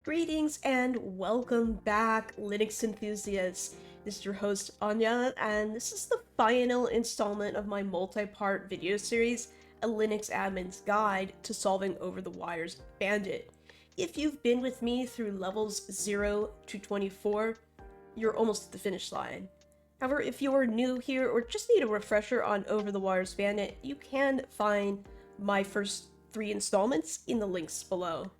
Greetings and welcome back, Linux enthusiasts. This is your host, Anya, and this is the final installment of my multi-part video series, A Linux Admin's Guide to Solving Over-the-Wire's Bandit. If you've been with me through levels 0 to 24, you're almost at the finish line. However, if you're new here or just need a refresher on Over-the-Wire's Bandit, you can find my first 3 installments in the links below.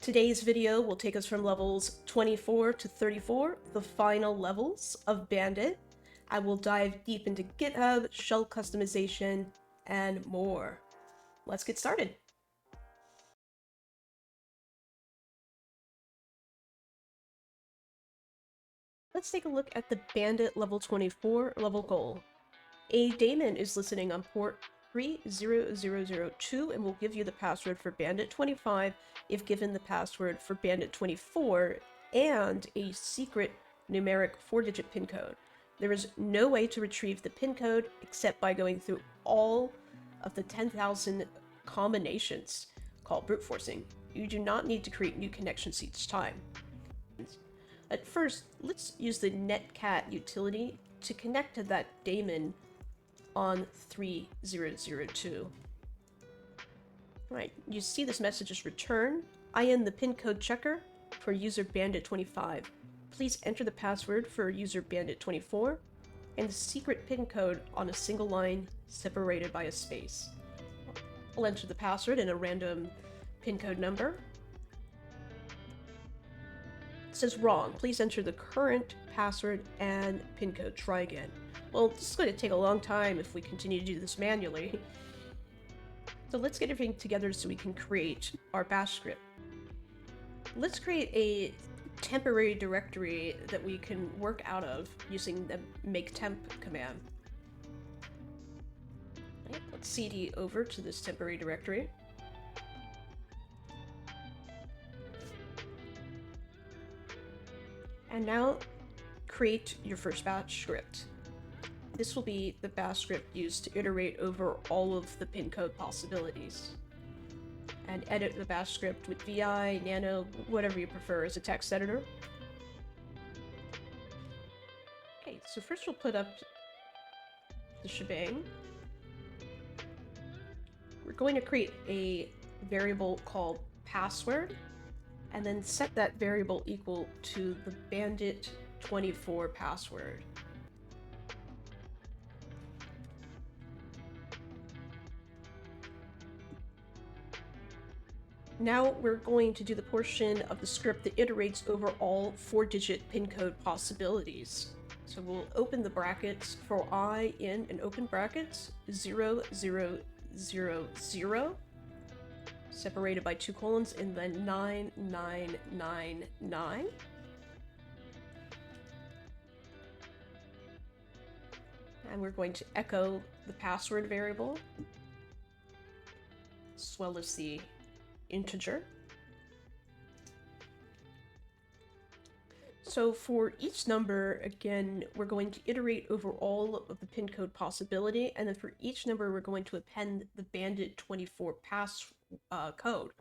Today's video will take us from levels 24 to 34, the final levels of Bandit. I will dive deep into GitHub, shell customization, and more. Let's get started. Let's take a look at the Bandit level 24 level goal. A daemon is listening on port 30002 and will give you the password for Bandit 25 if given the password for Bandit 24 and a secret numeric 4-digit pin code. There is no way to retrieve the pin code except by going through all of the 10,000 combinations called brute forcing. You do not need to create new connections each time. At first, let's use the netcat utility to connect to that daemon on 3002. Alright, you see this message is return. I am the pin code checker for user bandit 25. Please enter the password for user bandit 24 and the secret pin code on a single line separated by a space. I'll enter the password and a random pin code number. It says wrong. Please enter the current password and pin code. Try again. Well, this is going to take a long time if we continue to do this manually. So let's get everything together so we can create our bash script. Let's create a temporary directory that we can work out of using the maketemp command. Right, let's cd over to this temporary directory. And now create your first bash script. This will be the bash script used to iterate over all of the pin code possibilities. And edit the bash script with VI, Nano, whatever you prefer as a text editor. Okay, so first we'll put up the shebang. We're going to create a variable called password, and then set that variable equal to the bandit 24 password. Now we're going to do the portion of the script that iterates over all 4-digit pin code possibilities. So we'll open the brackets for I in and open brackets 0000, separated by 2 colons, and then 9999. And we're going to echo the password variable, as well as the integer. So for each number, again, we're going to iterate over all of the pin code possibility, and then for each number we're going to append the bandit 24 pass code,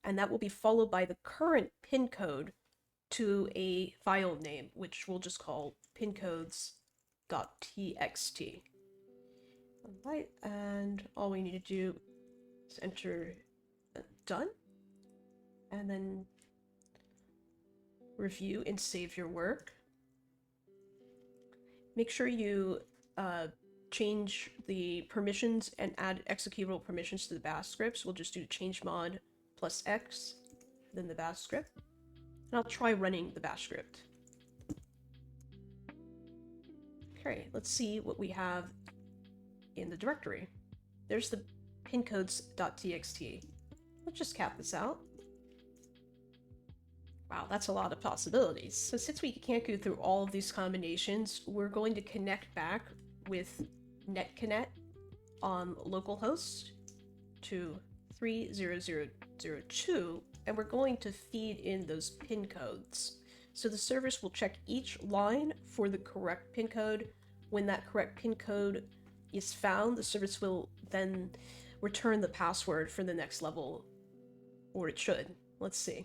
and that will be followed by the current pin code to a file name, which we'll just call pincodes.txt. Alright, and all we need to do is enter done, and then review and save your work. Make sure you change the permissions and add executable permissions to the bash scripts. We'll just do change mod plus X, then the bash script. And I'll try running the bash script. Okay, let's see what we have in the directory. There's the pincodes.txt. Let's just cap this out. Wow, that's a lot of possibilities. So since we can't go through all of these combinations, we're going to connect back with netconnect on localhost to 30002, and we're going to feed in those pin codes. So the service will check each line for the correct pin code. When that correct pin code is found, the service will then return the password for the next level, or it should. Let's see.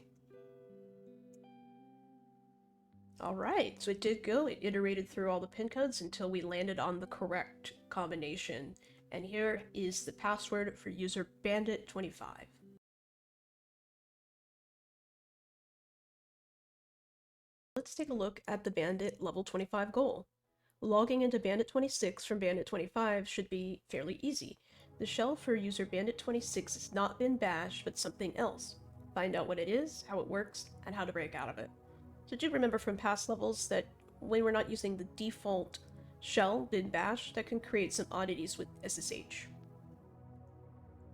Alright, so it did go. It iterated through all the pin codes until we landed on the correct combination. And here is the password for user Bandit25. Let's take a look at the Bandit level 25 goal. Logging into Bandit26 from Bandit25 should be fairly easy. The shell for user Bandit26 has not been bashed, but something else. Find out what it is, how it works, and how to break out of it. So do remember from past levels that when we're not using the default shell bin bash, that can create some oddities with SSH.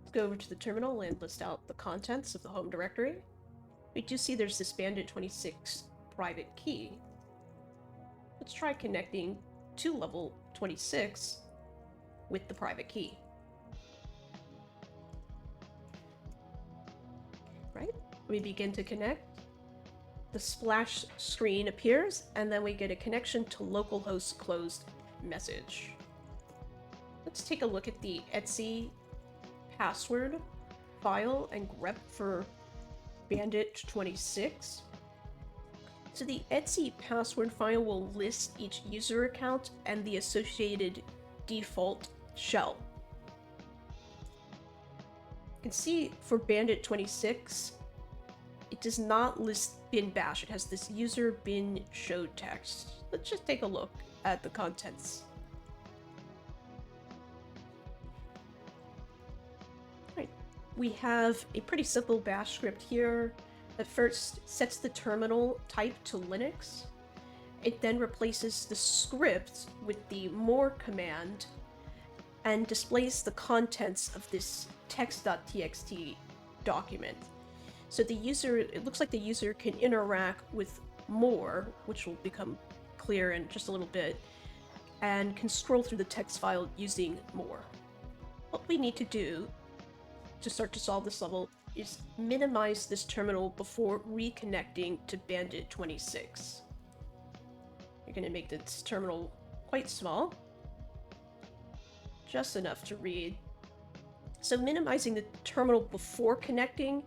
Let's go over to the terminal and list out the contents of the home directory. We do see there's this Bandit26 private key. Let's try connecting to level 26 with the private key. Right? We begin to connect. The splash screen appears, and then we get a connection to localhost closed message. Let's take a look at the etc password file and grep for Bandit26. So the etc password file will list each user account and the associated default shell. You can see for Bandit26, it does not list bin bash. It has this user bin show text. Let's just take a look at the contents. Right. We have a pretty simple bash script here that first sets the terminal type to Linux. It then replaces the script with the more command and displays the contents of this text.txt document. So the user, it looks like the user can interact with more, which will become clear in just a little bit, and can scroll through the text file using more. What we need to do to start to solve this level is minimize this terminal before reconnecting to Bandit26. You're going to make this terminal quite small, just enough to read. So minimizing the terminal before connecting,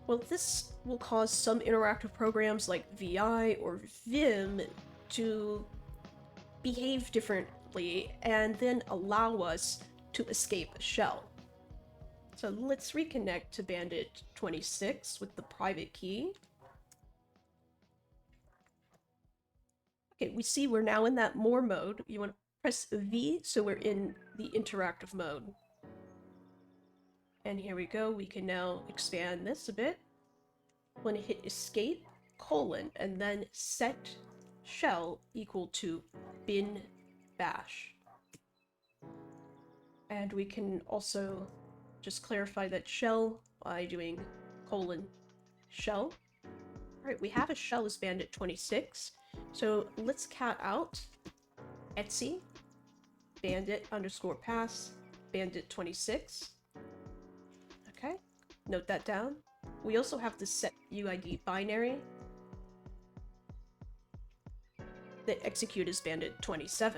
well, this will cause some interactive programs like VI or Vim to behave differently and then allow us to escape a shell. So let's reconnect to Bandit26 with the private key. Okay, we see we're now in that more mode. You want to press V so we're in the interactive mode. And here we go. We can now expand this a bit. When you hit escape, colon, and then set shell equal to bin bash. And we can also just clarify that shell by doing colon shell. Alright, we have a shell as Bandit26. So let's cat out etc bandit_pass Bandit26. Okay, note that down. We also have the set UID binary that execute as Bandit27.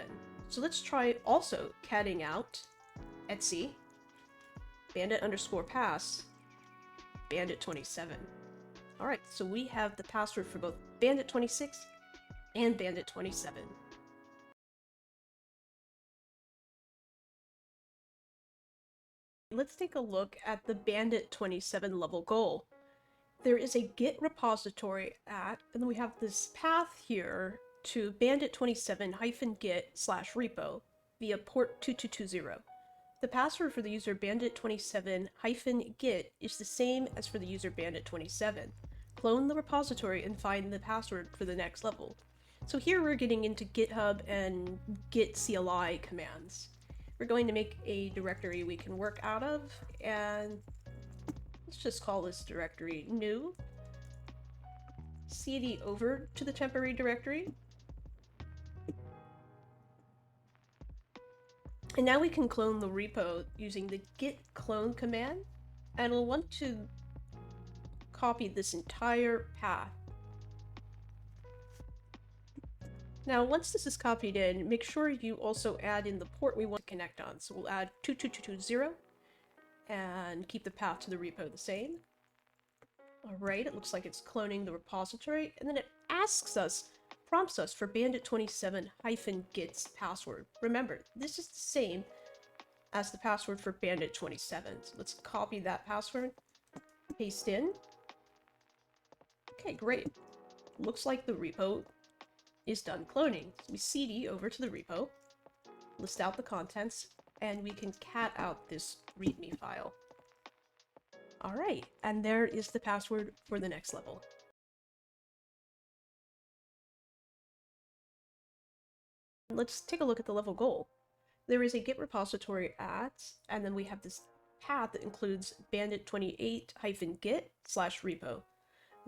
So let's try also catting out etc bandit_pass Bandit27. Alright, so we have the password for both Bandit26 and Bandit27. Let's take a look at the Bandit27 level goal. There is a Git repository and then we have this path here to bandit27-git/repo via port 2220. The password for the user bandit27-git is the same as for the user bandit27. Clone the repository and find the password for the next level. So here we're getting into GitHub and git CLI commands. We're going to make a directory we can work out of, and let's just call this directory new. cd over to the temporary directory. And now we can clone the repo using the git clone command, and we'll want to copy this entire path. Now, once this is copied in, make sure you also add in the port we want to connect on. So we'll add 22220 and keep the path to the repo the same. Alright, it looks like it's cloning the repository, and then it asks us prompts us for bandit27-git's password. Remember, this is the same as the password for bandit27. So let's copy that password, paste in. Okay, great. Looks like the repo is done cloning. So we cd over to the repo, list out the contents, and we can cat out this readme file. Alright, and there is the password for the next level. Let's take a look at the level goal. There is a Git repository at, and then we have this path that includes bandit28-git/repo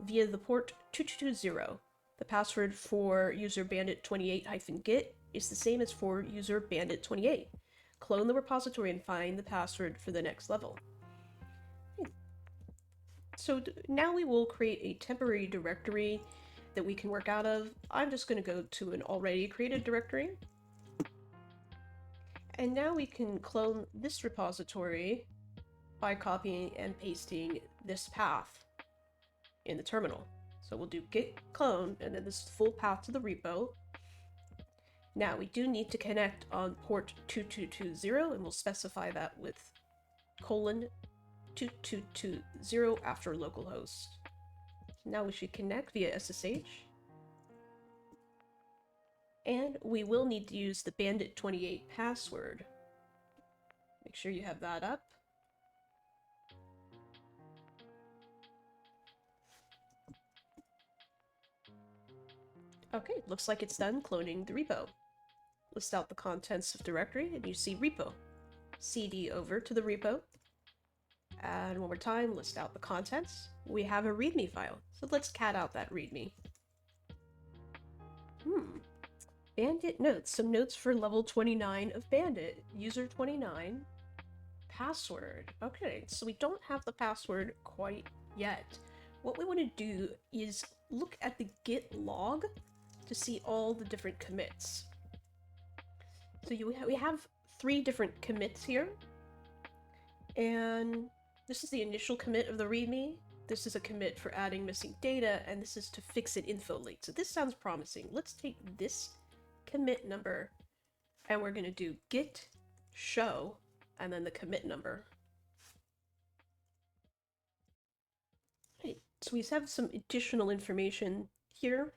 via the port 2220. The password for user bandit28-git is the same as for user bandit28. Clone the repository and find the password for the next level. So now we will create a temporary directory that we can work out of. I'm just going to go to an already created directory. And now we can clone this repository by copying and pasting this path in the terminal. So we'll do git clone, and then this is the full path to the repo. Now we do need to connect on port 2220, and we'll specify that with :2220 after localhost. Now we should connect via SSH. And we will need to use the bandit28 password. Make sure you have that up. Okay, looks like it's done cloning the repo. List out the contents of the directory, and you see repo. cd over to the repo. And one more time, list out the contents. We have a readme file, so let's cat out that readme. Bandit notes. Some notes for level 29 of Bandit. User 29. Password. Okay, so we don't have the password quite yet. What we want to do is look at the Git log to see all the different commits. So we have 3 different commits here. And this is the initial commit of the readme. This is a commit for adding missing data, and this is to fix an info leak. So this sounds promising. Let's take this commit number, and we're going to do git show, and then the commit number. Okay, so we have some additional information here,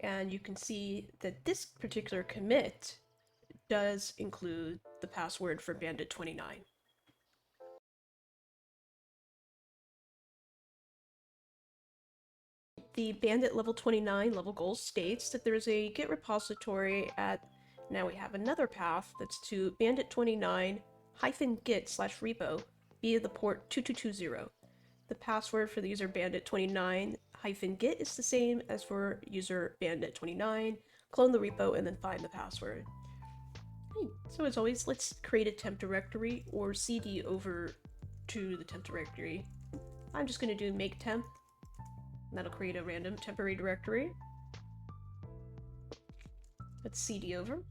and you can see that this particular commit does include the password for bandit29. The Bandit level 29 level goal states that there is a Git repository at, now we have another path that's to bandit29-git/repo via the port 2220. The password for the user bandit29-git is the same as for user bandit29. Clone the repo and then find the password. Okay, so as always, let's create a temp directory or cd over to the temp directory. I'm just going to do make temp. That'll create a random temporary directory. Let's cd over.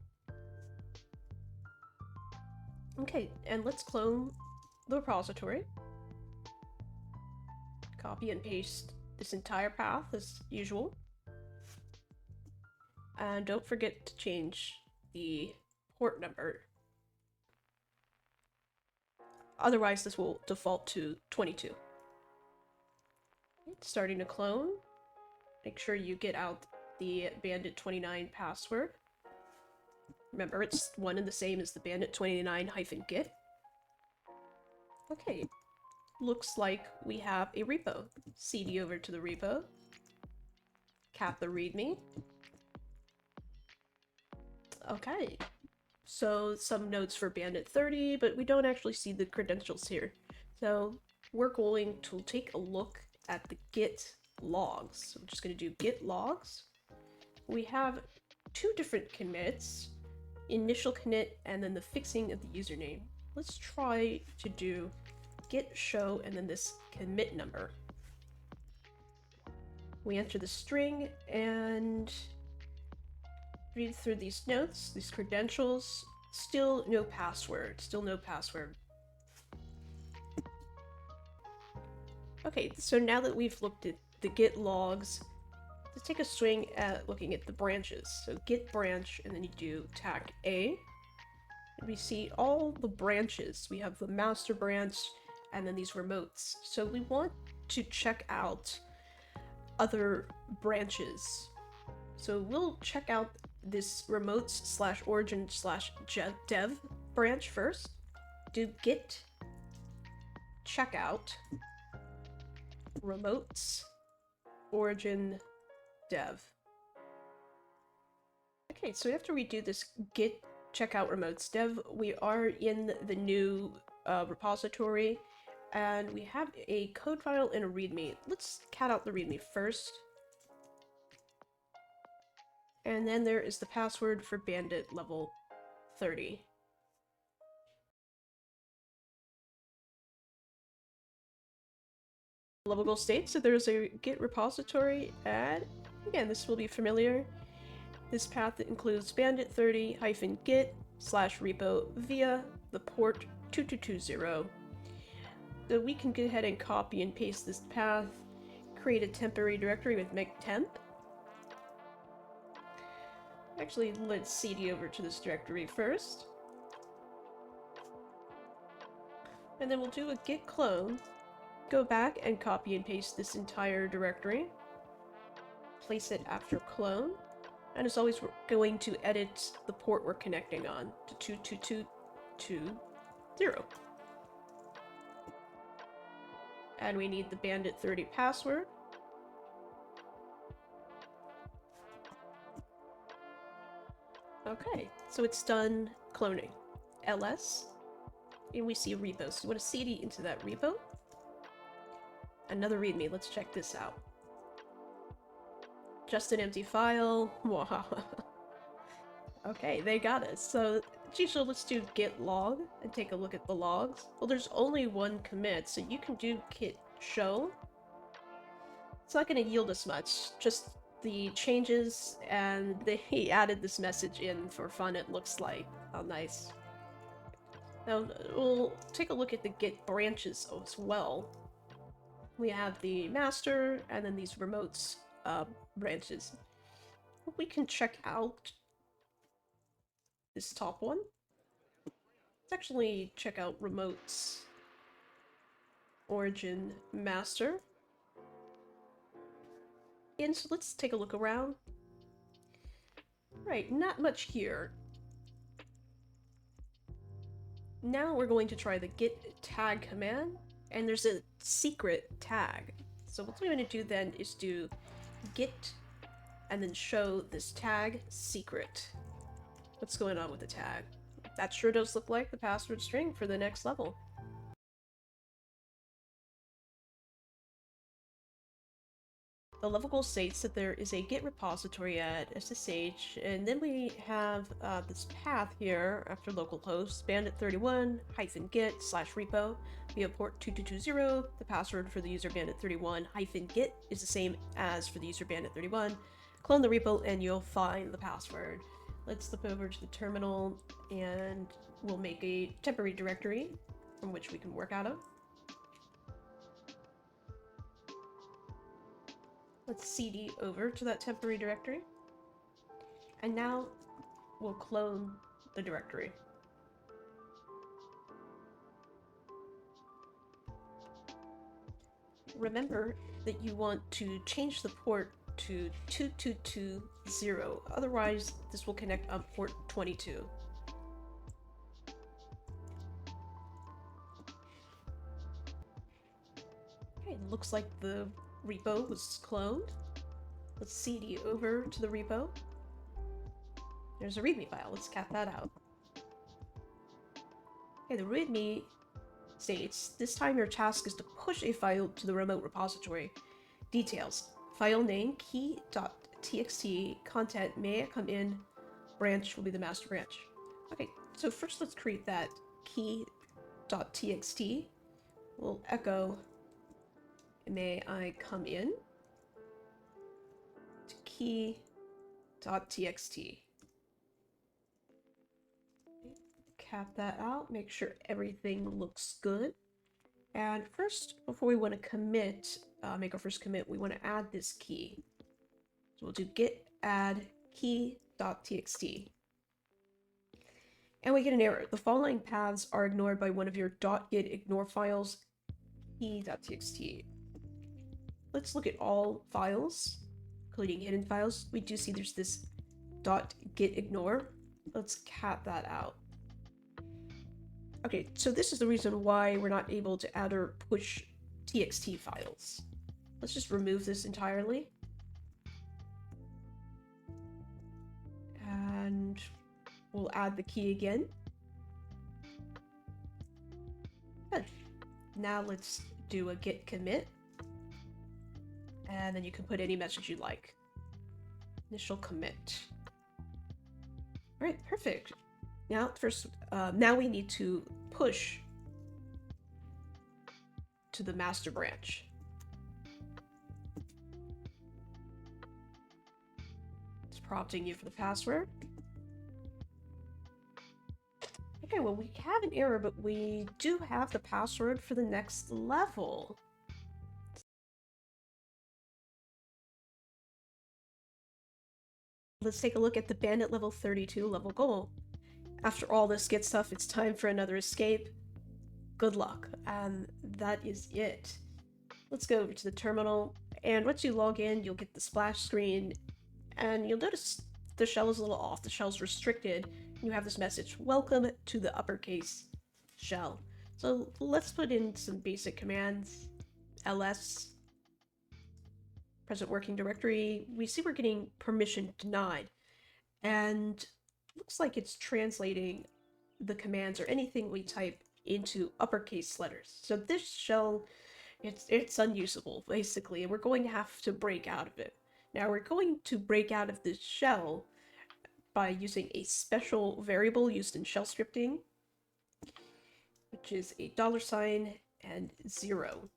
Okay, and let's clone the repository. Copy and paste this entire path as usual. And don't forget to change the port number. Otherwise, this will default to 22. Starting to clone. Make sure you get out the bandit29 password. Remember, it's one and the same as the bandit29-git. Okay, looks like we have a repo. cd over to the repo. Cat the readme. Okay, so some notes for bandit30, but we don't actually see the credentials here. So we're going to take a look at the Git logs. So I'm just going to do Git logs. We have 2 different commits, initial commit and then the fixing of the username. Let's try to do git show and then this commit number. We enter the string and read through these notes, these credentials. Still no password. Still no password. Okay, so now that we've looked at the Git logs Let's take a swing at looking at the branches. So git branch, and then you do tag A. And we see all the branches. We have the master branch, and then these remotes. So we want to check out other branches. So we'll check out this remotes/origin/dev branch first. Do git checkout remotes origin dev. Okay, so after we do this git checkout remotes dev, we are in the new repository, and we have a code file and a readme. Let's cat out the readme first. And then there is the password for Bandit level 30. The level goal states that there's a Git repository, and again, this will be familiar. This path includes bandit30-git/repo via the port 2220. So we can go ahead and copy and paste this path, create a temporary directory with make temp. Actually, let's cd over to this directory first. And then we'll do a git clone, go back and copy and paste this entire directory, place it after clone, and as always, we're going to edit the port we're connecting on to 22220. And we need the bandit30 password. Okay, so it's done cloning. ls, and we see repos. So you want to cd into that repo. Another readme, let's check this out. Just an empty file. Okay, they got us. So, so let's do git log and take a look at the logs. Well, there's only one commit, so you can do git show. It's not going to yield us much, just the changes, and he added this message in for fun, it looks like. How nice. Now, we'll take a look at the git branches as well. We have the master, and then these remotes branches. We can check out this top one. Let's actually check out remotes origin master. And so let's take a look around. Right, not much here. Now we're going to try the git tag command, and there's a secret tag. So what we're going to do then is do git and then show this tag secret. What's going on with the tag? That sure does look like the password string for the next level. The level goal states that there is a Git repository at SSH, and then we have this path here after localhost, bandit31-git/repo via port 2220. The password for the user bandit31-git is the same as for the user bandit31. Clone the repo and you'll find the password. Let's flip over to the terminal and we'll make a temporary directory from which we can work out of. Let's cd over to that temporary directory. And now we'll clone the directory. Remember that you want to change the port to 2220, otherwise this will connect on port 22. Okay, looks like the repo was cloned. Let's cd over to the repo. There's a readme file. Let's cat that out. Okay, the readme states, this time your task is to push a file to the remote repository. Details. File name, key.txt, content, may I come in, branch will be the master branch. Okay, so first let's create that key.txt. We'll echo, may I come in, to key.txt. Cap that out, make sure everything looks good. And first, before we want to commit, make our first commit, we want to add this key. So we'll do git add key.txt. And we get an error. The following paths are ignored by one of your .git ignore files, key.txt. Let's look at all files, including hidden files. We do see there's this .git ignore. Let's cat that out. Okay, so this is the reason why we're not able to add or push txt files. Let's just remove this entirely. And we'll add the key again. Good. Now let's do a git commit. And then you can put any message you like. Initial commit. All right, perfect. Now, now we need to push to the master branch. It's prompting you for the password. Okay, well, we have an error, but we do have the password for the next level. Let's take a look at the Bandit level 32 level goal. After all this Git stuff, it's time for another escape. Good luck. And that is it. Let's go over to the terminal, and once you log in, you'll get the splash screen, and you'll notice the shell is a little off. The shell's restricted. You have this message, welcome to the uppercase shell. So let's put in some basic commands. ls, present working directory. We see we're getting permission denied, and looks like it's translating the commands or anything we type into uppercase letters. So this shell, it's unusable basically, and we're going to have to break out of it. Now we're going to break out of this shell by using a special variable used in shell scripting, which is a $sign and 0.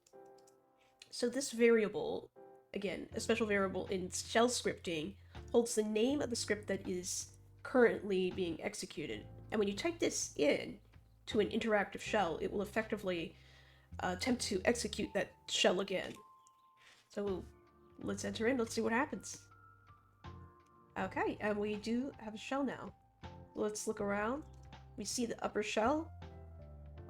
So this variable, again, a special variable in shell scripting, holds the name of the script that is currently being executed. And when you type this in to an interactive shell, it will effectively attempt to execute that shell again. So let's enter in, let's see what happens. Okay, and we do have a shell now. Let's look around. We see the upper shell.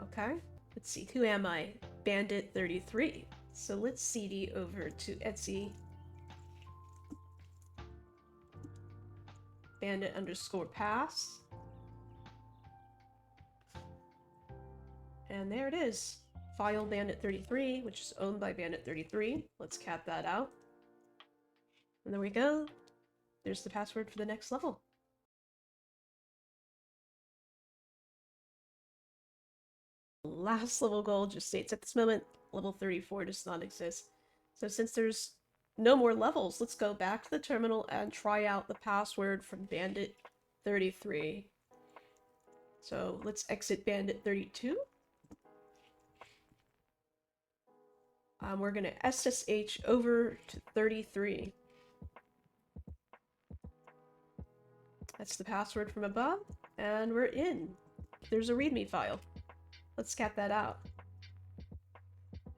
Okay, let's see, who am I? Bandit 33. So let's cd over to Etsy. Bandit underscore pass. And there it is. File Bandit 33, which is owned by Bandit 33. Let's cat that out. And there we go. There's the password for the next level. Last level goal just states at this moment, level 34 does not exist. So since there's no more levels, let's go back to the terminal and try out the password from Bandit 33. So let's exit Bandit 32. We're going to SSH over to 33. That's the password from above, and we're in. There's a README file. Let's cat that out.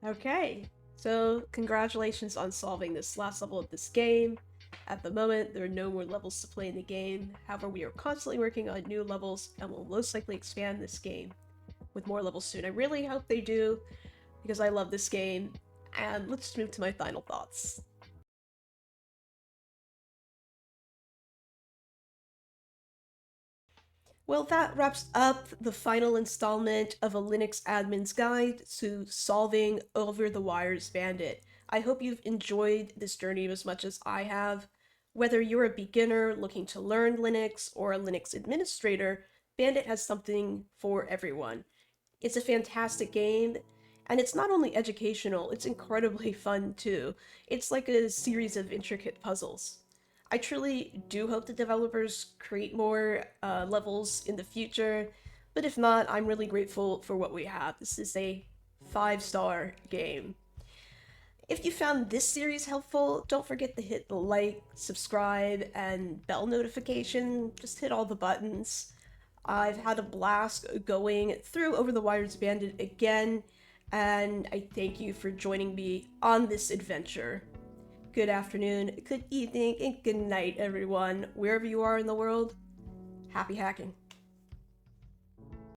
Okay, so congratulations on solving this last level of this game. At the moment, there are no more levels to play in the game. However, we are constantly working on new levels, and will most likely expand this game with more levels soon. I really hope they do, because I love this game. And let's move to my final thoughts. Well, that wraps up the final installment of a Linux admin's guide to solving OverTheWire's Bandit. I hope you've enjoyed this journey as much as I have. Whether you're a beginner looking to learn Linux or a Linux administrator, Bandit has something for everyone. It's a fantastic game, and it's not only educational, it's incredibly fun too. It's like a series of intricate puzzles. I truly do hope the developers create more levels in the future, but if not, I'm really grateful for what we have. This is a 5-star game. If you found this series helpful, don't forget to hit the like, subscribe, and bell notification. Just hit all the buttons. I've had a blast going through OverTheWire's Bandit again, and I thank you for joining me on this adventure. good afternoon, good evening, and good night, everyone. Wherever you are in the world, happy hacking.